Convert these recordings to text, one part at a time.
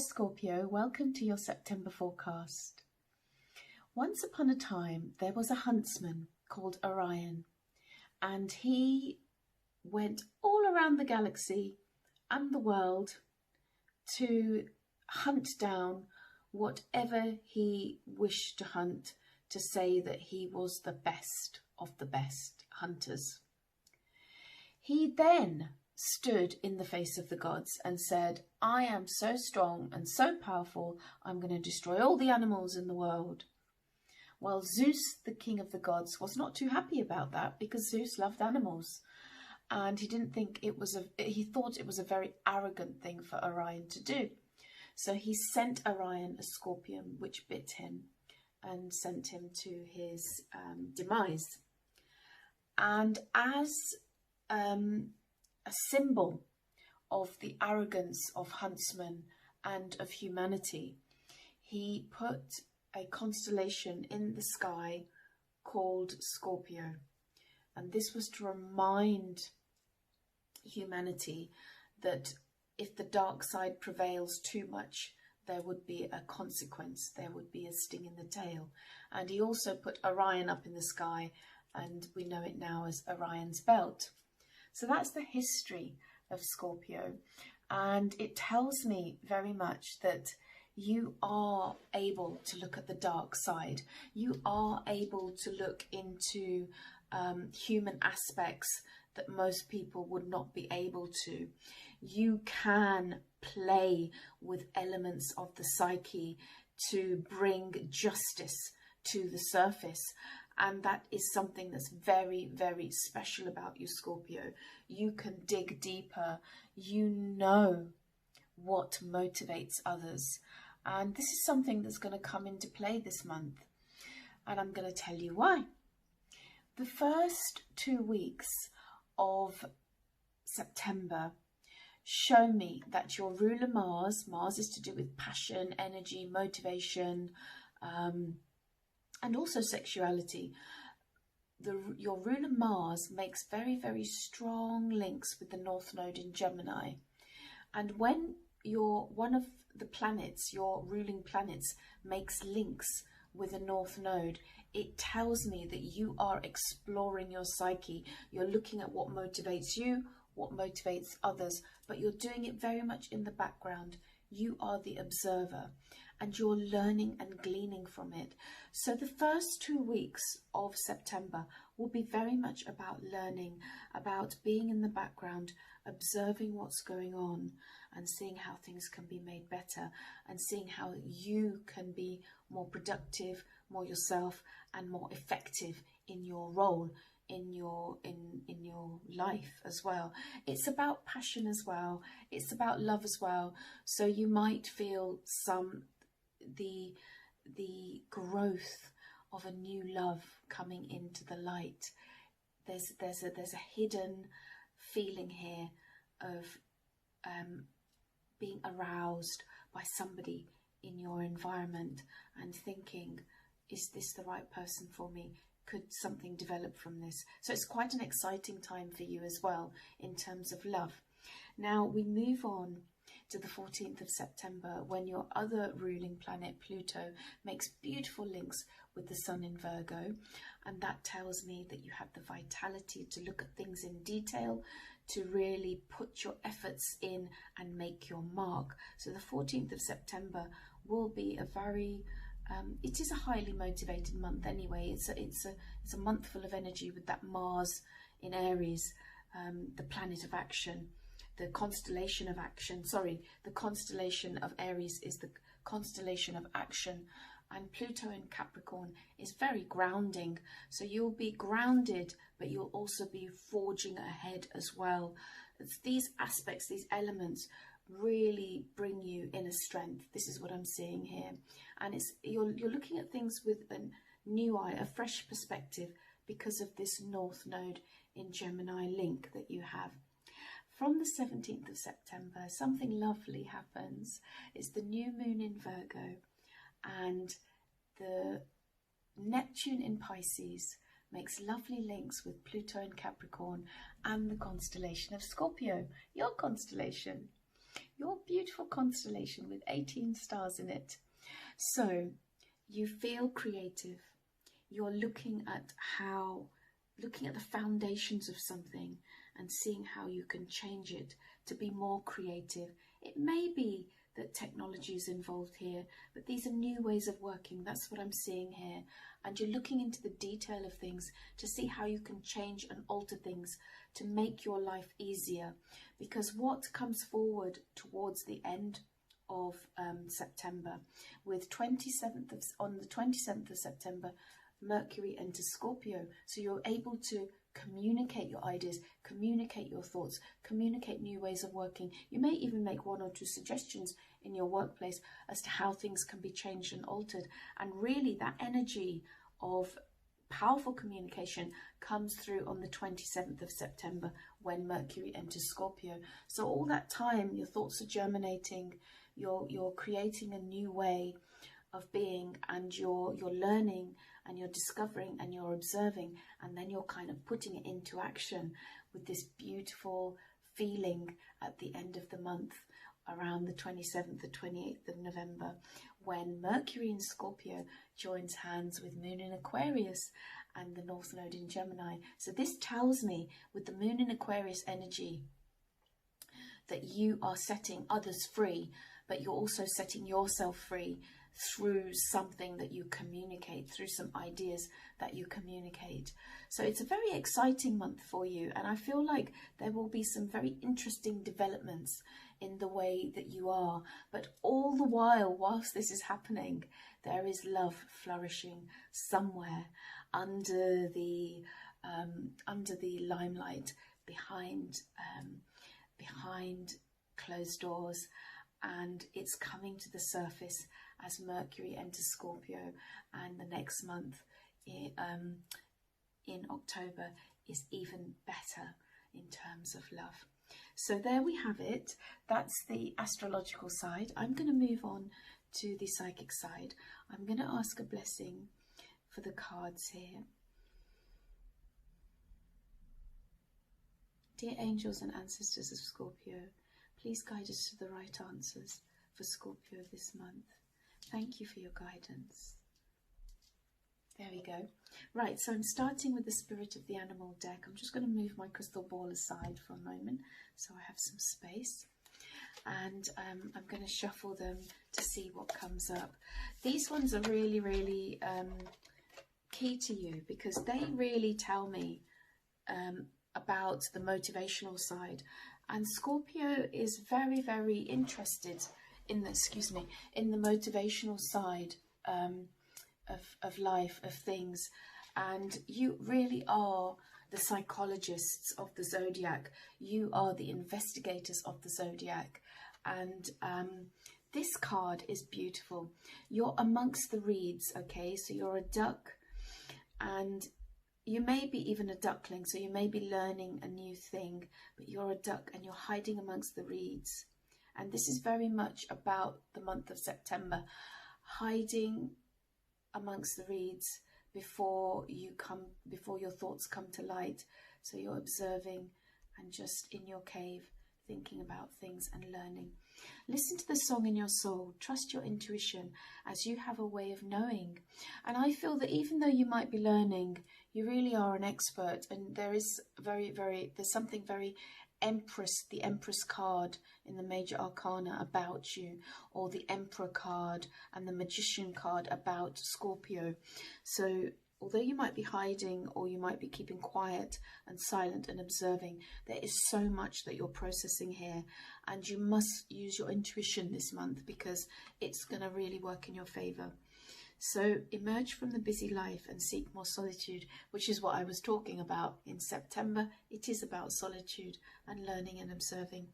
Scorpio, welcome to your September forecast. Once upon a time, there was a huntsman called Orion, and he went all around the galaxy and the world to hunt down whatever he wished to hunt, to say that he was the best of the best hunters. He then stood in the face of the gods and said, I am so strong and so powerful, I'm going to destroy all the animals in the world. Well, Zeus, the king of the gods, was not too happy about that, because Zeus loved animals, and he didn't think he thought it was a very arrogant thing for Orion to do. So he sent Orion a scorpion which bit him and sent him to his demise. And as a symbol of the arrogance of huntsmen and of humanity, he put a constellation in the sky called Scorpio. And this was to remind humanity that if the dark side prevails too much, there would be a consequence, there would be a sting in the tail. And he also put Orion up in the sky, and we know it now as Orion's belt. So that's the history of Scorpio, and it tells me very much that you are able to look at the dark side. You are able to look into human aspects that most people would not be able to. You can play with elements of the psyche to bring justice to the surface. And that is something that's very, very special about you, Scorpio. You can dig deeper. You know what motivates others. And this is something that's going to come into play this month. And I'm going to tell you why. The first 2 weeks of September show me that your ruler Mars is to do with passion, energy, motivation, and also sexuality. Your ruler Mars makes very, very strong links with the North Node in Gemini. And when one of the planets, your ruling planets, makes links with the North Node, it tells me that you are exploring your psyche. You're looking at what motivates you, what motivates others, but you're doing it very much in the background. You are the observer, and you're learning and gleaning from it. So the first 2 weeks of September will be very much about learning, about being in the background, observing what's going on and seeing how things can be made better, and seeing how you can be more productive, more yourself, and more effective in your role, in your life as well. It's about passion as well. It's about love as well. So you might feel the growth of a new love coming into the light. There's a hidden feeling here of being aroused by somebody in your environment and thinking, is this the right person for me? Could something develop from this? So it's quite an exciting time for you as well in terms of love. Now we move on to the 14th of September, when your other ruling planet, Pluto, makes beautiful links with the Sun in Virgo. And that tells me that you have the vitality to look at things in detail, to really put your efforts in and make your mark. So the 14th of September will be a very it is a highly motivated month anyway. It's a month full of energy with that Mars in Aries, the planet of action, the constellation of action. Sorry, the constellation of Aries is the constellation of action, and Pluto in Capricorn is very grounding. So you'll be grounded, but you'll also be forging ahead as well. It's these aspects, these elements, really bring you inner strength. This is what I'm seeing here, and you're looking at things with a new eye, a fresh perspective, because of this North Node in Gemini link that you have. From the 17th of September, something lovely happens. It's the new moon in Virgo, and the Neptune in Pisces makes lovely links with Pluto in Capricorn and the constellation of Scorpio, your constellation. your beautiful constellation with 18 stars in it. So you feel creative. You're looking at the foundations of something and seeing how you can change it to be more creative. It may be that technology is involved here, but these are new ways of working. That's what I'm seeing here. And you're looking into the detail of things to see how you can change and alter things to make your life easier. Because what comes forward towards the end of September, with on the 27th of September, Mercury enters Scorpio. So you're able to communicate your ideas, communicate your thoughts, communicate new ways of working. You may even make 1 or 2 suggestions in your workplace as to how things can be changed and altered. And really that energy of powerful communication comes through on the 27th of September when Mercury enters Scorpio. So all that time your thoughts are germinating, you're creating a new way of being, and you're learning and you're discovering and you're observing, and then you're kind of putting it into action with this beautiful feeling at the end of the month, around the 27th, the 28th of November, when Mercury in Scorpio joins hands with Moon in Aquarius and the North Node in Gemini. So this tells me, with the Moon in Aquarius energy, that you are setting others free, but you're also setting yourself free through something that you communicate, through some ideas that you communicate. So it's a very exciting month for you, and I feel like there will be some very interesting developments in the way that you are. But all the while, whilst this is happening, there is love flourishing somewhere under the limelight, behind closed doors, and it's coming to the surface as Mercury enters Scorpio, and the next month in October is even better in terms of love. So there we have it. That's the astrological side. I'm going to move on to the psychic side. I'm going to ask a blessing for the cards here. Dear angels and ancestors of Scorpio, please guide us to the right answers for Scorpio this month. Thank you for your guidance. There we go. Right, so I'm starting with the Spirit of the Animal deck. I'm just going to move my crystal ball aside for a moment so I have some space. And I'm going to shuffle them to see what comes up. These ones are really, really key to you, because they really tell me about the motivational side. And Scorpio is very, very interested in the, in the motivational side of life, of things. And you really are the psychologists of the zodiac. You are the investigators of the zodiac. And this card is beautiful. You're amongst the reeds, okay? So you're a duck, and you may be even a duckling, so you may be learning a new thing, but you're a duck and you're hiding amongst the reeds. And this is very much about the month of September, hiding amongst the reeds before your thoughts come to light. So you're observing and just in your cave, thinking about things and learning. Listen to the song in your soul. Trust your intuition, as you have a way of knowing. And I feel that even though you might be learning, you really are an expert. And there is there's something very Empress, the Empress card in the major arcana about you, or the Emperor card and the Magician card about Scorpio. So although you might be hiding, or you might be keeping quiet and silent and observing, there is so much that you're processing here, and you must use your intuition this month, because it's going to really work in your favor. So emerge from the busy life and seek more solitude, which is what I was talking about in September. It is about solitude and learning and observing.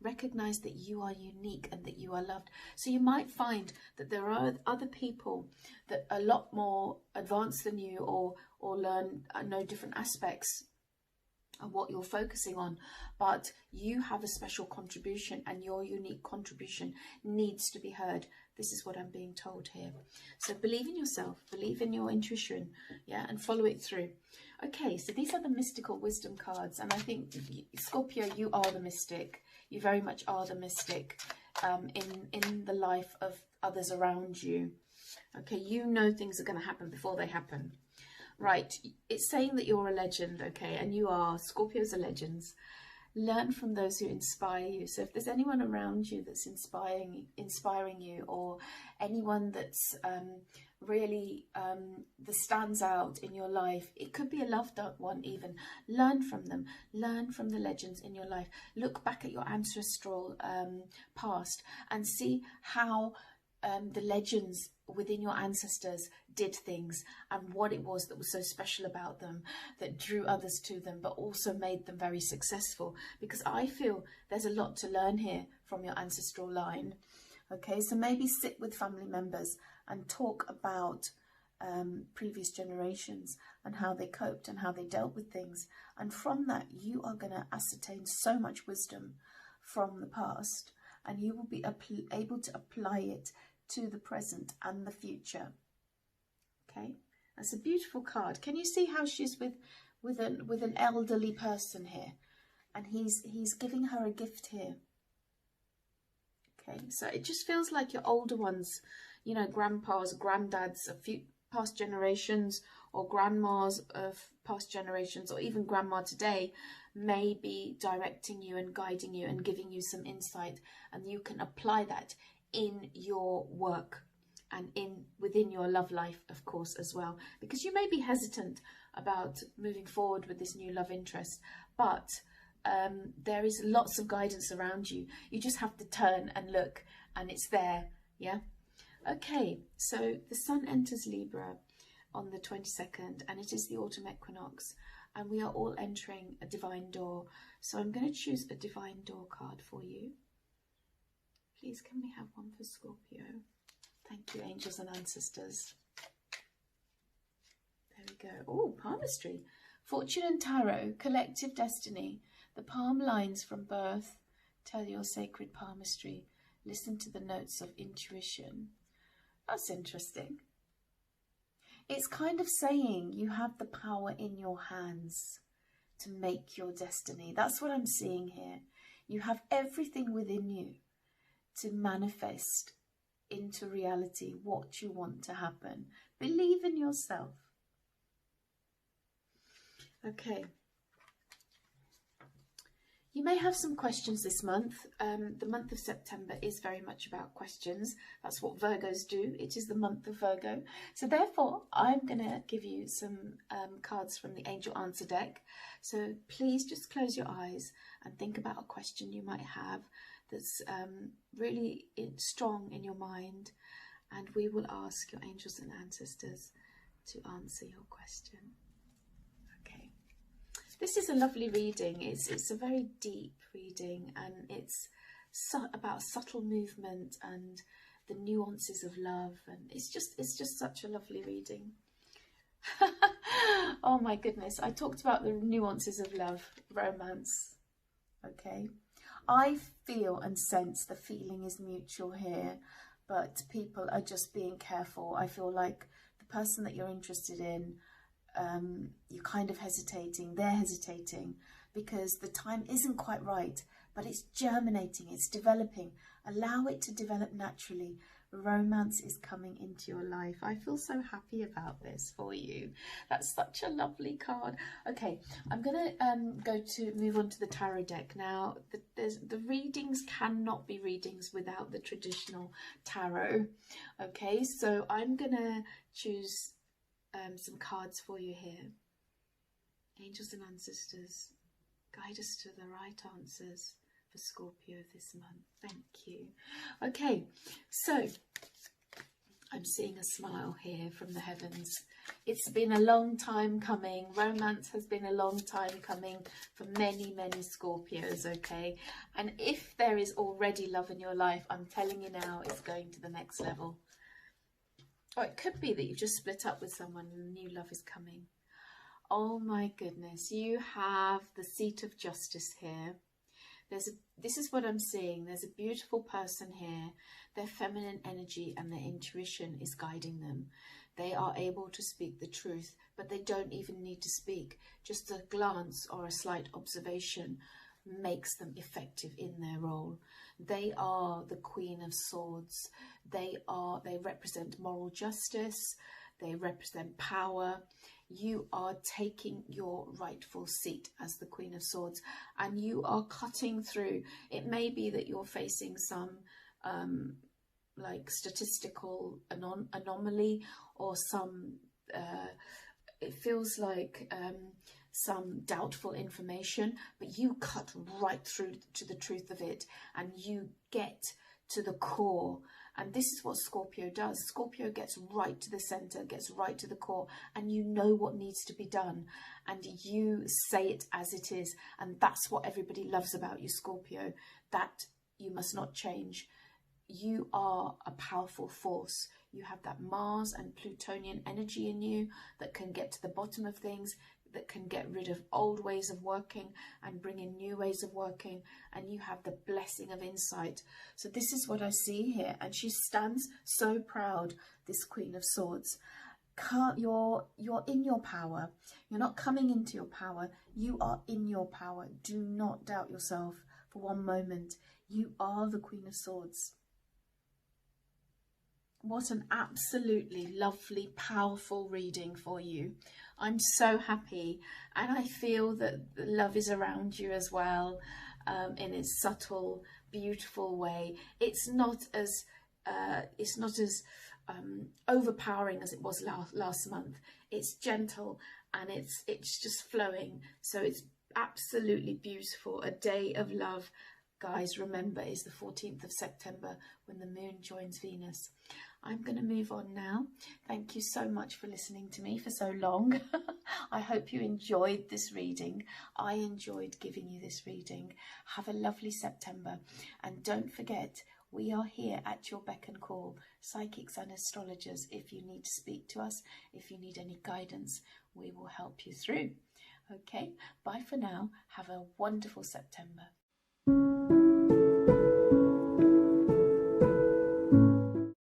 Recognize that you are unique and that you are loved. So you might find that there are other people that are a lot more advanced than you, or know different aspects of what you're focusing on, but you have a special contribution, and your unique contribution needs to be heard. This is what I'm being told here. So believe in yourself, believe in your intuition, yeah, and follow it through. Okay, so these are the mystical wisdom cards, and I think, Scorpio, you are the mystic. You very much are the mystic in the life of others around you. Okay, you know things are going to happen before they happen. Right, it's saying that you're a legend, okay, and you are. Scorpios are legends. Learn from those who inspire you. So if there's anyone around you that's inspiring you, or anyone that's really that stands out in your life, it could be a loved one even, learn from them. Learn from the legends in your life. Look back at your ancestral past and see how the legends within your ancestors did things, and what it was that was so special about them, that drew others to them, but also made them very successful. Because I feel there's a lot to learn here from your ancestral line. Okay, so maybe sit with family members and talk about previous generations and how they coped and how they dealt with things. And from that, you are going to ascertain so much wisdom from the past, and you will be able to apply it to the present and the future. Okay, that's a beautiful card. Can you see how she's with an elderly person here, and he's giving her a gift here. Okay, so it just feels like your older ones, you know, grandpas, granddads of past generations, or grandmas of past generations, or even grandma today, may be directing you and guiding you and giving you some insight, and you can apply that in your work and within your love life, of course, as well, because you may be hesitant about moving forward with this new love interest, but there is lots of guidance around you. You just have to turn and look, and it's there. Yeah. Okay, so the sun enters Libra on the 22nd, and it is the autumn equinox, and we are all entering a divine door. So I'm going to choose a divine door card for you. Please, can we have one for Scorpio? Thank you, angels and ancestors. There we go. Oh, palmistry. Fortune and tarot, collective destiny. The palm lines from birth tell your sacred palmistry. Listen to the notes of intuition. That's interesting. It's kind of saying you have the power in your hands to make your destiny. That's what I'm seeing here. You have everything within you to manifest into reality what you want to happen. Believe in yourself. Okay. You may have some questions this month. The month of September is very much about questions. That's what Virgos do. It is the month of Virgo. So therefore, I'm going to give you some cards from the Angel Answer deck. So please just close your eyes and think about a question you might have that's really strong in your mind. And we will ask your angels and ancestors to answer your question. This is a lovely reading. It's a very deep reading, and it's about subtle movement and the nuances of love, and it's just such a lovely reading. Oh my goodness, I talked about the nuances of love, romance. Okay, I feel and sense the feeling is mutual here, but people are just being careful. I feel like the person that you're interested in, you're kind of hesitating, they're hesitating, because the time isn't quite right, but it's germinating, it's developing. Allow it to develop naturally. Romance is coming into your life. I feel so happy about this for you. That's such a lovely card. Okay, I'm going to move on to the tarot deck. Now, the readings cannot be readings without the traditional tarot. Okay, so I'm going to choose some cards for you here. Angels and ancestors, guide us to the right answers for Scorpio this month. Thank you. Okay, so I'm seeing a smile here from the heavens. It's been a long time coming. Romance has been a long time coming for many, many Scorpios, okay? And if there is already love in your life, I'm telling you now, it's going to the next level. Or it could be that you've just split up with someone and new love is coming. Oh my goodness, you have the seat of justice here. This is what I'm seeing. There's a beautiful person here. Their feminine energy and their intuition is guiding them. They are able to speak the truth, but they don't even need to speak. Just a glance or a slight observation makes them effective in their role. They are the Queen of Swords. They represent moral justice. They represent power. You are taking your rightful seat as the Queen of Swords, and you are cutting through. It may be that you're facing some like statistical anomaly, or some it feels like some doubtful information, but you cut right through to the truth of it, and you get to the core. And this is what Scorpio does. Scorpio gets right to the center, gets right to the core, and you know what needs to be done, and you say it as it is. And that's what everybody loves about you, Scorpio, that you must not change. You are a powerful force. You have that Mars and Plutonian energy in you that can get to the bottom of things, that can get rid of old ways of working and bring in new ways of working, and you have the blessing of insight. So this is what I see here, and she stands so proud, this Queen of Swords. You're in your power. You're not coming into your power. You are in your power. Do not doubt yourself for one moment. You are the Queen of Swords. What an absolutely lovely, powerful reading for you. I'm so happy, and I feel that love is around you as well, in its subtle, beautiful way. It's not as overpowering as it was last month. It's gentle, and it's just flowing. So it's absolutely beautiful. A day of love, guys, remember, is the 14th of September, when the moon joins Venus. I'm going to move on now. Thank you so much for listening to me for so long. I hope you enjoyed this reading. I enjoyed giving you this reading. Have a lovely September. And don't forget, we are here at your beck and call, psychics and astrologers. If you need to speak to us, if you need any guidance, we will help you through. Okay, bye for now. Have a wonderful September.